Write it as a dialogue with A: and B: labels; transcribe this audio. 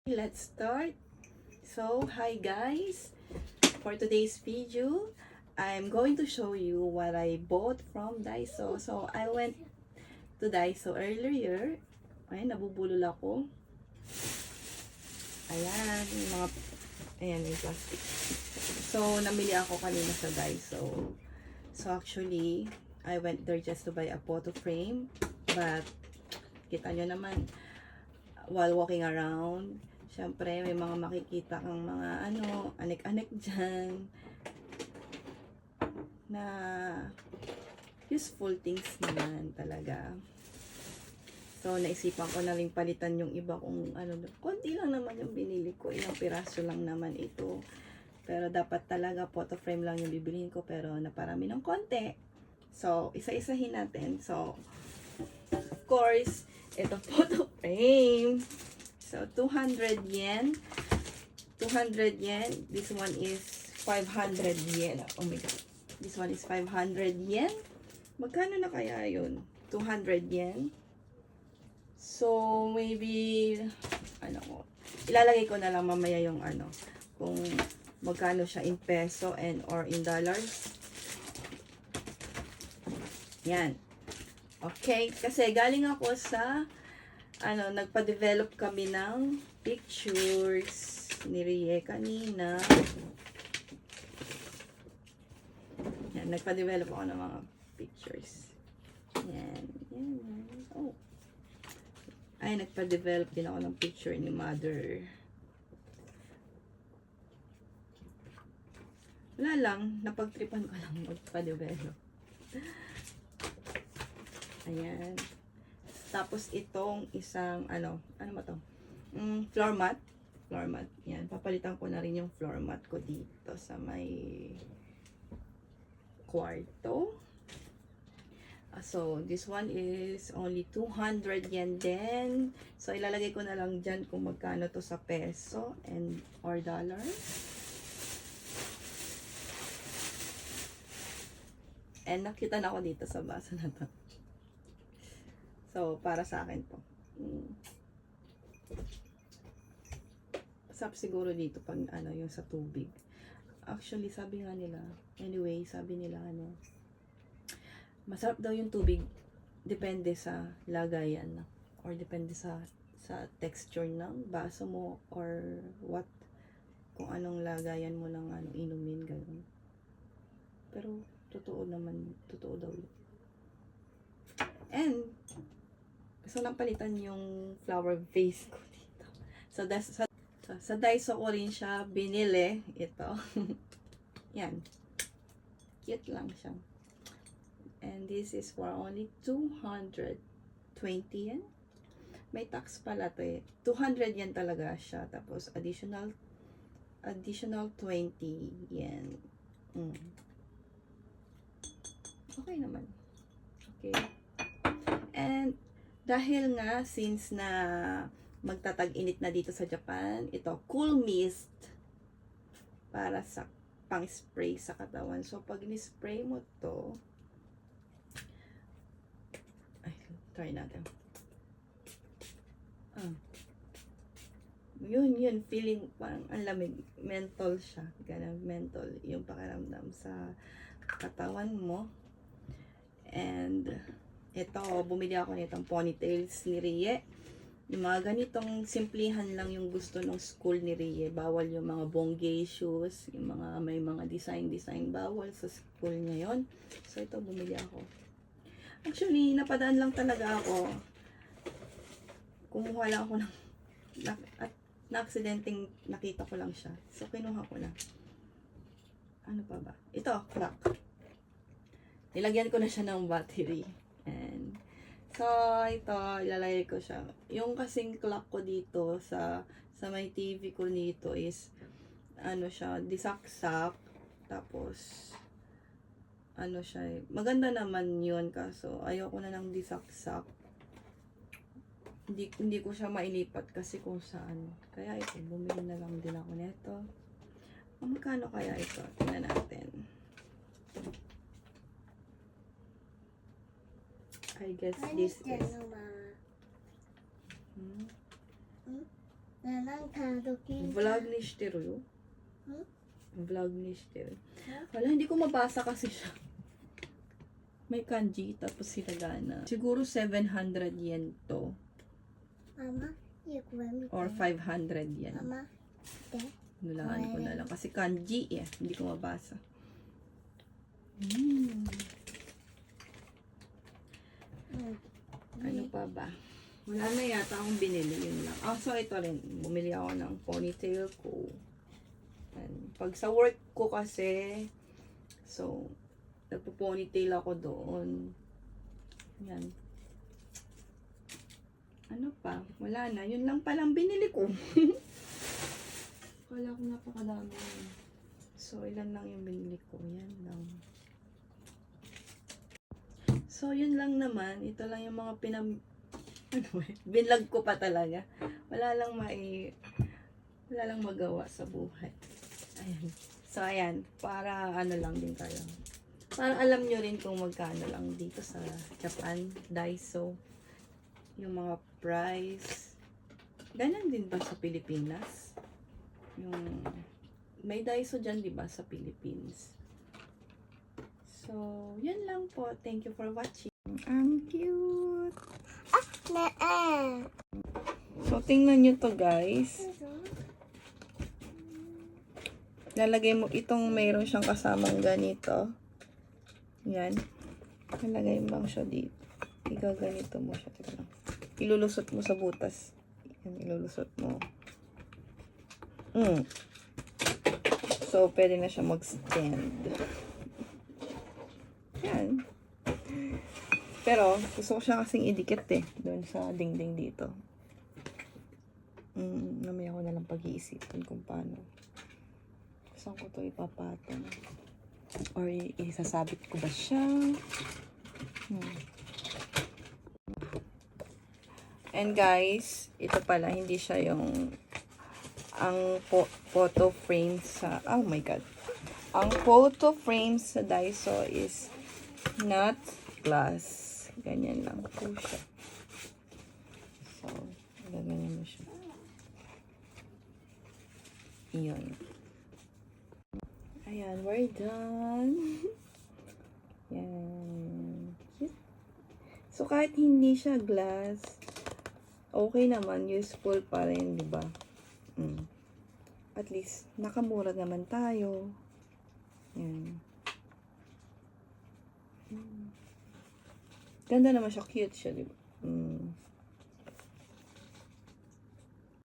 A: Let's start. So, hi guys. For today's video, I'm going to show you what I bought from Daiso. So, I went to Daiso earlier. Ay, nabubulol ako. Ayan, yung mga, ayan, yung plastic. So, namili ako kanina sa Daiso. So, actually, I went there just to buy a photo frame. But, kita nyo naman, while walking around, syempre, may mga makikita kang mga anek-anek dyan na useful things naman talaga. So, naisipan ko na rin palitan yung iba kung konti lang naman yung binili ko. Ilang piraso lang naman ito. Pero dapat talaga photo frame lang yung bibilihin ko. Pero naparami ng konti. So, isa-isahin natin. So, of course, ito photo frame. So, 200 yen. 200 yen. This one is 500 yen. Oh my God. This one is 500 yen. Magkano na kaya yun? 200 yen. So, maybe, ilalagay ko na lang mamaya yung kung magkano siya in peso and or in dollars. Yan. Okay. Kasi galing ako sa nagpa-develop kami ng pictures ni Rie kanina. Yan, nagpa-develop ako ng mga pictures. Yan, yan. Oh. Ay, nagpa-develop din ako ng picture ni Mother. Wala lang, napagtripan ko lang magpa-develop. Ayan. Tapos itong isang ano ba to? Floor mat. Floor mat. Yan, papalitan ko na rin yung floor mat ko dito sa may kwarto. So, this one is only 200 yen din. So, ilalagay ko na lang dyan kung magkano to sa peso and or dollar. And nakita na ako dito sa baso na to. So, para sa akin to. Masarap siguro dito pag yung sa tubig. Actually, sabi nga nila, anyway, sabi nila masarap daw yung tubig depende sa lagayan or depende sa texture ng baso mo or what, kung anong lagayan mo ng inumin, gano'n. Pero, totoo daw yun. And, gusto lang palitan yung flower vase ko dito. So, sa Daiso ko rin siya binili. Ito. Yan. Cute lang siya. And this is for only 220 yen. May tax pala to eh. 200 yen talaga siya. Tapos, additional 20 yen. Okay naman. Okay. And, dahil nga, since na magtatag-init na dito sa Japan, ito, cool mist para sa pang-spray sa katawan. So, pag ni-spray mo to, ay, try natin. Yun, feeling parang ang lamig. Menthol siya. Ganun, menthol. Yung pakiramdam sa katawan mo. And, ito, bumili ako nitong ponytails ni Rie. Yung mga ganitong simplihan lang yung gusto ng school ni Rie. Bawal yung mga bonggacious, yung mga may mga design, bawal sa school niya yon. So, ito, bumili ako. Actually, napadaan lang talaga ako. Kumuha lang ako at na-accidenting nakita ko lang siya. So, kinuha ko na. Ano pa ba? Ito, clock. Nilagyan ko na siya ng battery. And, so, ito, ilalagay ko siya. Yung kasing clock ko dito sa may TV ko nito is, siya, disaksak. Tapos, siya, maganda naman yun. Kaso, ayoko na ng disaksak. Hindi ko siya mailipat kasi kung saan. Kaya ito, bumili na lang din ako nito. Magkano kaya ito? Tingnan natin. I guess this is
B: 나랑 다도
A: Vlog ni Shiteru.
B: Hmm?
A: Vlog ni Shiteru.
B: Huh?
A: Wala, hindi ko mabasa kasi siya. May kanji, tapos hiragana. Siguro 700 yen to.
B: Mama, you go with me.
A: Or 500 yen.
B: Mama, there.
A: Nulaan ko na lang. Kasi kanji eh. Hindi ko mabasa. Mm. Ano pa ba? Wala na yata akong binili. Yun lang. So ito rin. Bumili ako ng ponytail ko. And pag sa work ko kasi, so, nagpo-ponytail ako doon. Yan. Ano pa? Wala na. Yun lang palang binili ko. Kala ko napakadami. So, ilan lang yung binili ko. Yan lang. So, yun lang naman. Ito lang yung mga binlog ko pa talaga. Wala lang magawa sa buhay. Ayan. So, ayan. Para ano lang din kayo. Para alam nyo rin kung magkano lang dito sa Japan. Daiso. Yung mga price. Ganun din ba sa Pilipinas? Yung may Daiso dyan, di ba, sa Philippines? So, yun lang po. Thank you for watching. Ang cute! So, tingnan nyo to, guys. Lalagay mo itong mayroon siyang kasamang ganito. Yan. Lalagay mo lang siya dito. Igaganito mo siya. Teka lang. Ilulusot mo sa butas. Yan, ilulusot mo. So, pwede na siya mag-stand. Yan. Pero, gusto ko siya kasing idikit eh. Doon sa dingding dito. Namaya ko na lang pag-iisipan kung paano. Saan ko ito ipapatong? Or isasabit ko ba siya? And guys, ito pala, hindi siya yung ang photo frame sa, oh my god. Ang photo frame sa Daiso is not glass. Ganyan lang po siya. So, ganyan mo siya. Iyon. Ayan, we're done. Yan. Cute. So, kahit hindi siya glass, okay naman, useful pa rin, di ba? At least, nakamura naman tayo. Yan. Ganda naman siya, cute siya, di ba?